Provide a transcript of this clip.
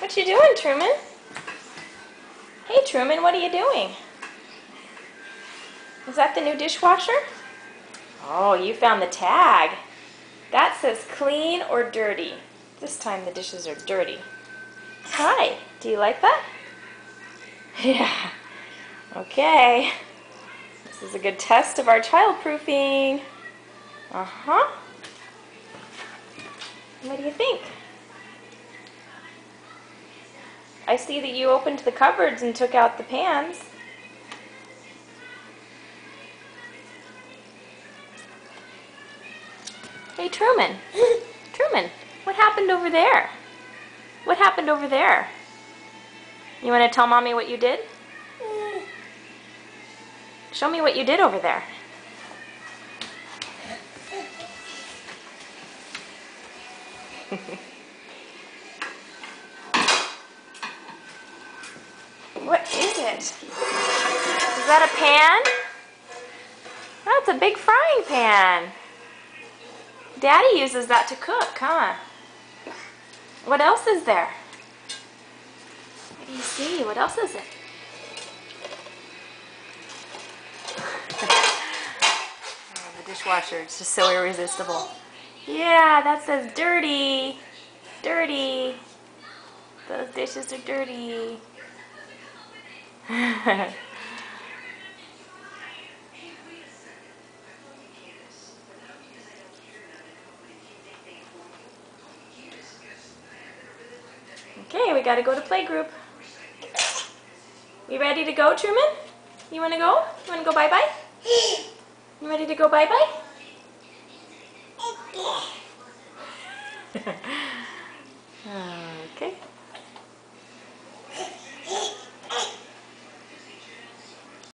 What you doing, Truman? Hey, Truman, what are you doing? Is that the new dishwasher? Oh, you found the tag. That says clean or dirty. This time the dishes are dirty. Hi, do you like that? Yeah. Okay. This is a good test of our childproofing. Uh-huh. What do you think? I see that you opened the cupboards and took out the pans. Hey, Truman. Truman, what happened over there? What happened over there? You want to tell Mommy what you did? Show me what you did over there. What is it? Is that a pan? That's a big frying pan. Daddy uses that to cook, huh? What else is there? What do you see? What else is it? Oh, the dishwasher, it's just so irresistible. Yeah, that says dirty. Dirty. Those dishes are dirty. Okay, we gotta go to playgroup. You ready to go, Truman? You wanna go? You wanna go bye-bye? You ready to go bye-bye? Oh.